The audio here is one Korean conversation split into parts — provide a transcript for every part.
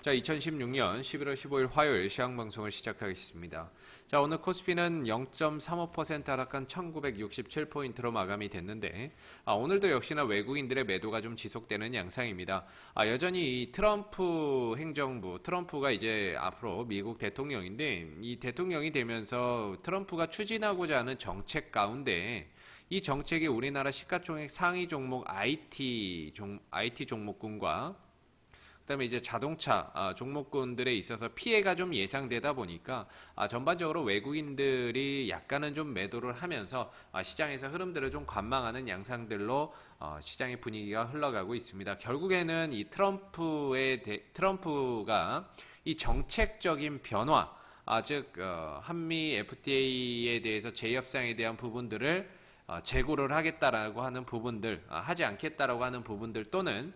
자, 2016년 11월 15일 화요일 시황방송을 시작하겠습니다. 자, 오늘 코스피는 0.35% 하락한 1967포인트로 마감이 됐는데, 오늘도 역시나 외국인들의 매도가 좀 지속되는 양상입니다. 여전히 이 트럼프 행정부, 트럼프가 이제 앞으로 미국 대통령인데, 이 대통령이 되면서 트럼프가 추진하고자 하는 정책 가운데, 이 정책이 우리나라 시가총액 상위 종목 IT 종목군과 그다음에 이제 자동차 종목군들에 있어서 피해가 좀 예상되다 보니까 전반적으로 외국인들이 약간은 좀 매도를 하면서 시장에서 흐름들을 좀 관망하는 양상들로 시장의 분위기가 흘러가고 있습니다. 결국에는 이 트럼프가 이 정책적인 변화, 즉 한미 FTA에 대해서 재협상에 대한 부분들을 재고를 하겠다라고 하는 부분들, 하지 않겠다라고 하는 부분들 또는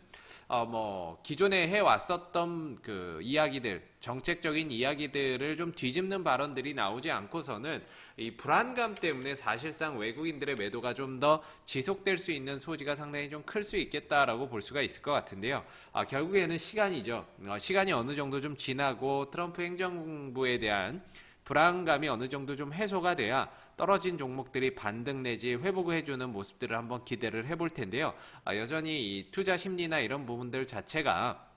기존에 해왔었던 그 이야기들, 정책적인 이야기들을 좀 뒤집는 발언들이 나오지 않고서는 이 불안감 때문에 사실상 외국인들의 매도가 좀 더 지속될 수 있는 소지가 상당히 좀 클 수 있겠다라고 볼 수가 있을 것 같은데요. 결국에는 시간이죠. 시간이 어느 정도 좀 지나고 트럼프 행정부에 대한 불안감이 어느 정도 좀 해소가 돼야 떨어진 종목들이 반등 내지 회복을 해주는 모습들을 한번 기대를 해볼 텐데요. 여전히 이 투자 심리나 이런 부분들 자체가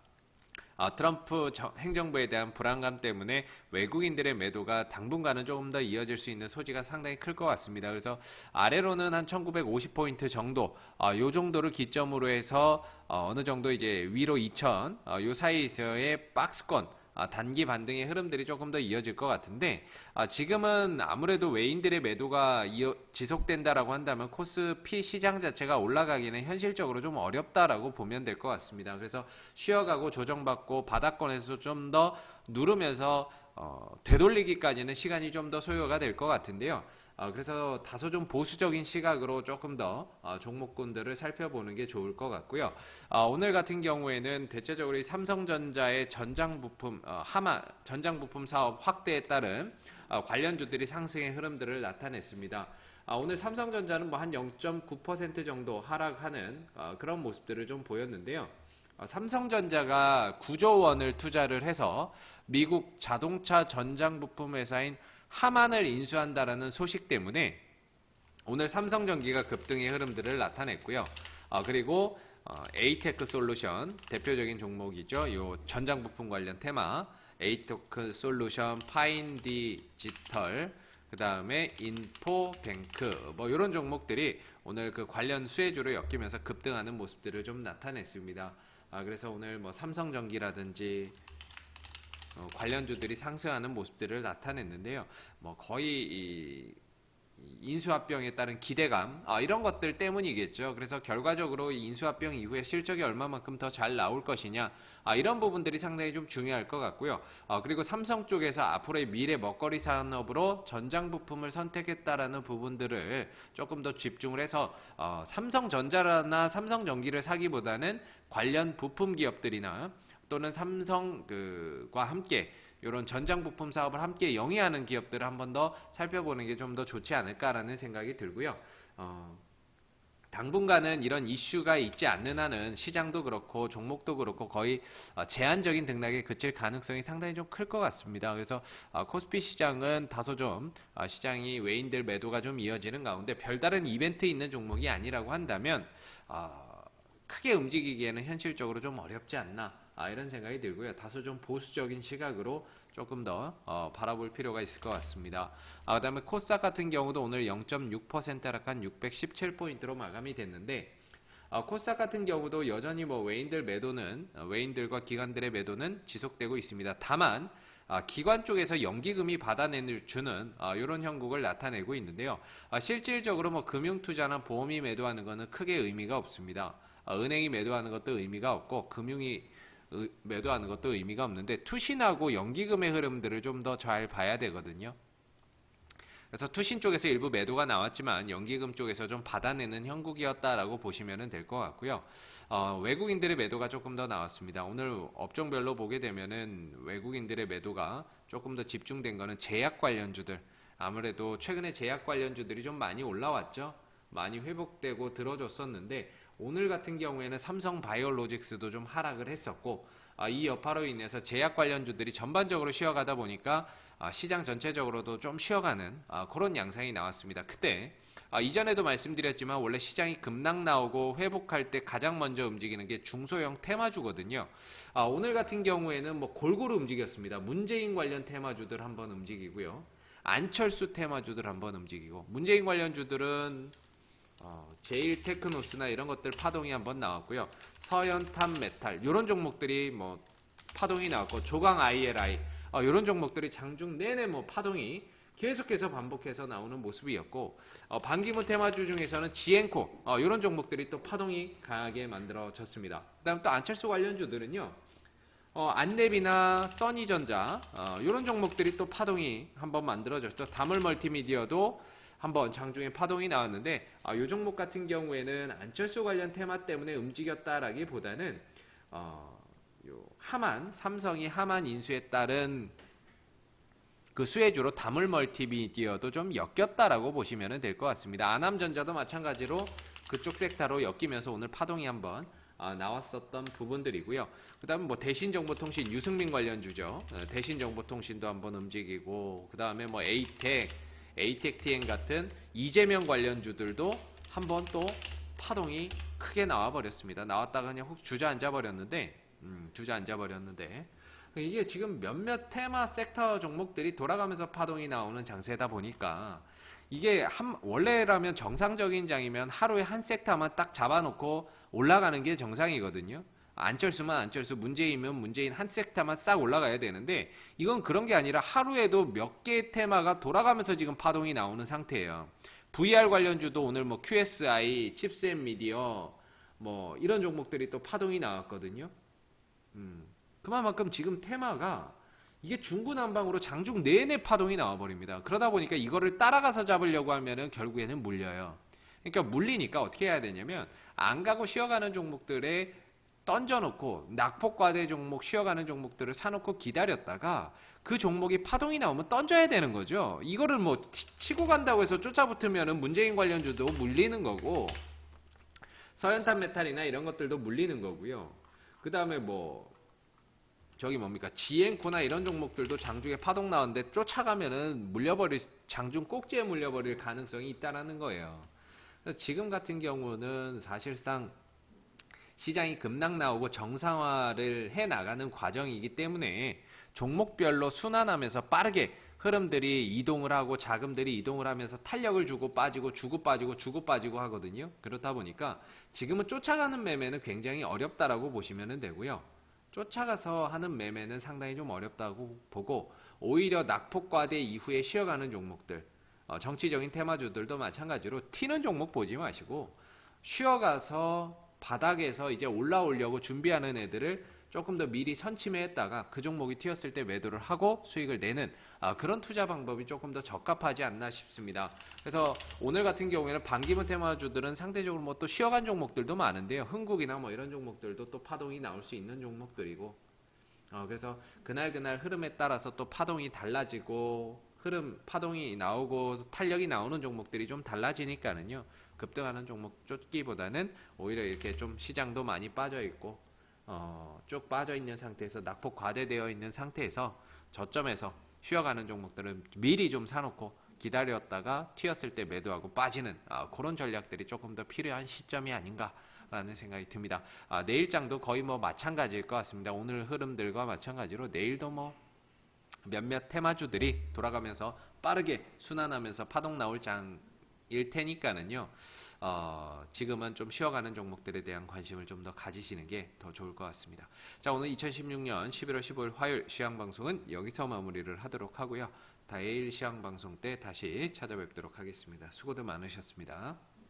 트럼프 행정부에 대한 불안감 때문에 외국인들의 매도가 당분간은 조금 더 이어질 수 있는 소지가 상당히 클 것 같습니다. 그래서 아래로는 한 1950포인트 정도, 요 정도를 기점으로 해서 어느 정도 이제 위로 2000, 요 사이에서의 박스권, 단기 반등의 흐름들이 조금 더 이어질 것 같은데 지금은 아무래도 외인들의 매도가 지속된다라고 한다면 코스피 시장 자체가 올라가기는 현실적으로 좀 어렵다라고 보면 될 것 같습니다. 그래서 쉬어가고 조정받고 바닥권에서 좀 더 누르면서 되돌리기까지는 시간이 좀 더 소요가 될 것 같은데요. 그래서 다소 좀 보수적인 시각으로 조금 더 종목군들을 살펴보는 게 좋을 것 같고요. 오늘 같은 경우에는 대체적으로 이 삼성전자의 전장부품 전장부품 사업 확대에 따른 관련주들이 상승의 흐름들을 나타냈습니다. 오늘 삼성전자는 뭐 한 0.9% 정도 하락하는 그런 모습들을 좀 보였는데요. 삼성전자가 9조 원을 투자를 해서 미국 자동차 전장 부품 회사인 하만을 인수한다라는 소식 때문에 오늘 삼성전기가 급등의 흐름들을 나타냈고요. 그리고 에이테크 솔루션 대표적인 종목이죠. 요 전장 부품 관련 테마 에이테크 솔루션, 파인 디지털, 그 다음에 인포뱅크 뭐 이런 종목들이 오늘 그 관련 수혜주로 엮이면서 급등하는 모습들을 좀 나타냈습니다. 그래서 오늘 뭐 삼성전기라든지 관련주들이 상승하는 모습들을 나타냈는데요. 뭐 거의 이 인수합병에 따른 기대감 이런 것들 때문이겠죠. 그래서 결과적으로 이 인수합병 이후에 실적이 얼마만큼 더 잘 나올 것이냐 이런 부분들이 상당히 좀 중요할 것 같고요. 그리고 삼성 쪽에서 앞으로의 미래 먹거리 산업으로 전장 부품을 선택했다라는 부분들을 조금 더 집중을 해서 삼성전자나 삼성전기를 사기보다는 관련 부품 기업들이나 또는 삼성과 함께 이런 전장 부품 사업을 함께 영위하는 기업들을 한 번 더 살펴보는 게 좀 더 좋지 않을까라는 생각이 들고요. 당분간은 이런 이슈가 있지 않는 한은 시장도 그렇고 종목도 그렇고 거의 제한적인 등락에 그칠 가능성이 상당히 좀 클 것 같습니다. 그래서 코스피 시장은 다소 좀 시장이 외인들 매도가 좀 이어지는 가운데 별다른 이벤트 있는 종목이 아니라고 한다면 크게 움직이기에는 현실적으로 좀 어렵지 않나 이런 생각이 들고요. 다소 좀 보수적인 시각으로 조금 더 바라볼 필요가 있을 것 같습니다. 그 다음에 코스닥 같은 경우도 오늘 0.6% 하락한 617포인트로 마감이 됐는데 코스닥 같은 경우도 여전히 뭐 외인들과 기관들의 매도는 지속되고 있습니다. 다만 기관 쪽에서 연기금이 받아내주는 이런 형국을 나타내고 있는데요. 실질적으로 뭐 금융투자나 보험이 매도하는 것은 크게 의미가 없습니다. 은행이 매도하는 것도 의미가 없고 금융이 매도하는 것도 의미가 없는데 투신하고 연기금의 흐름들을 좀 더 잘 봐야 되거든요. 그래서 투신 쪽에서 일부 매도가 나왔지만 연기금 쪽에서 좀 받아내는 형국이었다라고 보시면 될 것 같고요. 외국인들의 매도가 조금 더 나왔습니다. 오늘 업종별로 보게 되면은 외국인들의 매도가 조금 더 집중된 거는 제약 관련주들. 아무래도 최근에 제약 관련주들이 좀 많이 올라왔죠. 많이 회복되고 들어줬었는데 오늘 같은 경우에는 삼성 바이오로직스도 좀 하락을 했었고 이 여파로 인해서 제약 관련주들이 전반적으로 쉬어가다 보니까 시장 전체적으로도 좀 쉬어가는 그런 양상이 나왔습니다. 그때 이전에도 말씀드렸지만 원래 시장이 급락 나오고 회복할 때 가장 먼저 움직이는 게 중소형 테마주거든요. 오늘 같은 경우에는 뭐 골고루 움직였습니다. 문재인 관련 테마주들 한번 움직이고요. 안철수 테마주들 한번 움직이고, 문재인 관련주들은 제일테크노스나 이런 것들 파동이 한번 나왔고요. 서현탄 메탈 이런 종목들이 뭐 파동이 나왔고, 조강 ILI 이런 종목들이 장중 내내 뭐 파동이 계속해서 반복해서 나오는 모습이었고, 반기문 테마주 중에서는 지엔코 이런 종목들이 또 파동이 강하게 만들어졌습니다. 그다음 또 안철수 관련주들은요. 안랩이나 써니전자 이런 종목들이 또 파동이 한번 만들어졌죠. 다물 멀티미디어도 한번 장중에 파동이 나왔는데 이 종목 같은 경우에는 안철수 관련 테마 때문에 움직였다라기보다는 삼성이 하만 인수에 따른 그 수혜주로 다물 멀티미디어도 좀 엮였다라고 보시면 될 것 같습니다. 아남전자도 마찬가지로 그쪽 섹터로 엮이면서 오늘 파동이 한번 나왔었던 부분들이고요. 그 다음에 뭐 대신정보통신 유승민 관련주죠. 대신정보통신도 한번 움직이고, 그 다음에 뭐 에이텍TN 같은 이재명 관련주들도 한번 또 파동이 크게 나와버렸습니다. 나왔다가 그냥 혹 주저앉아 버렸는데, 이게 지금 몇몇 테마 섹터 종목들이 돌아가면서 파동이 나오는 장세다 보니까, 이게 원래라면 정상적인 장이면 하루에 한 섹터만 딱 잡아놓고 올라가는 게 정상이거든요. 안철수면 안철수, 문재인이면 문재인 한 섹터만 싹 올라가야 되는데, 이건 그런 게 아니라 하루에도 몇 개의 테마가 돌아가면서 지금 파동이 나오는 상태예요. VR 관련주도 오늘 뭐 QSI, 칩셋미디어 뭐 이런 종목들이 또 파동이 나왔거든요. 그만큼 지금 테마가 이게 중구난방으로 장중 내내 파동이 나와버립니다. 그러다 보니까 이거를 따라가서 잡으려고 하면은 결국에는 물려요. 그러니까 물리니까 어떻게 해야 되냐면, 안 가고 쉬어가는 종목들에 던져놓고, 낙폭과대 종목, 쉬어가는 종목들을 사놓고 기다렸다가 그 종목이 파동이 나오면 던져야 되는 거죠. 이거를 뭐 치고 간다고 해서 쫓아붙으면은 문재인 관련주도 물리는 거고, 서현탄 메탈이나 이런 것들도 물리는 거고요. 그 다음에 뭐 지엔코나 이런 종목들도 장중에 파동 나오는데 쫓아가면은 장중 꼭지에 물려버릴 가능성이 있다라는 거예요. 지금 같은 경우는 사실상 시장이 급락 나오고 정상화를 해 나가는 과정이기 때문에 종목별로 순환하면서 빠르게 흐름들이 이동을 하고 자금들이 이동을 하면서 탄력을 주고 빠지고 주고 빠지고 하거든요. 그렇다 보니까 지금은 쫓아가는 매매는 굉장히 어렵다라고 보시면 되고요. 쫓아가서 하는 매매는 상당히 좀 어렵다고 보고, 오히려 낙폭과대 이후에 쉬어가는 종목들, 정치적인 테마주들도 마찬가지로 튀는 종목 보지 마시고, 쉬어가서 바닥에서 이제 올라오려고 준비하는 애들을 조금 더 미리 선침해했다가 그 종목이 튀었을 때 매도를 하고 수익을 내는 그런 투자 방법이 조금 더 적합하지 않나 싶습니다. 그래서 오늘 같은 경우에는 반기문 테마주들은 상대적으로 뭐 또 쉬어간 종목들도 많은데요. 흥국이나 뭐 이런 종목들도 또 파동이 나올 수 있는 종목들이고, 그래서 그날 흐름에 따라서 또 파동이 달라지고, 파동이 나오고 탄력이 나오는 종목들이 좀 달라지니까는요. 급등하는 종목 쫓기보다는 오히려 이렇게 좀 시장도 많이 빠져 있고 쭉 빠져 있는 상태에서 낙폭 과대되어 있는 상태에서 저점에서 쉬어가는 종목들은 미리 좀 사놓고 기다렸다가 튀었을 때 매도하고 빠지는 그런 전략들이 조금 더 필요한 시점이 아닌가라는 생각이 듭니다. 내일장도 거의 뭐 마찬가지일 것 같습니다. 오늘 흐름들과 마찬가지로 내일도 뭐 몇몇 테마주들이 돌아가면서 빠르게 순환하면서 파동 나올 장일 테니까는요. 지금은 좀 쉬어가는 종목들에 대한 관심을 좀 더 가지시는 게 더 좋을 것 같습니다. 자, 오늘 2016년 11월 15일 화요일 시황방송은 여기서 마무리를 하도록 하고요. 내일 시황방송 때 다시 찾아뵙도록 하겠습니다. 수고들 많으셨습니다.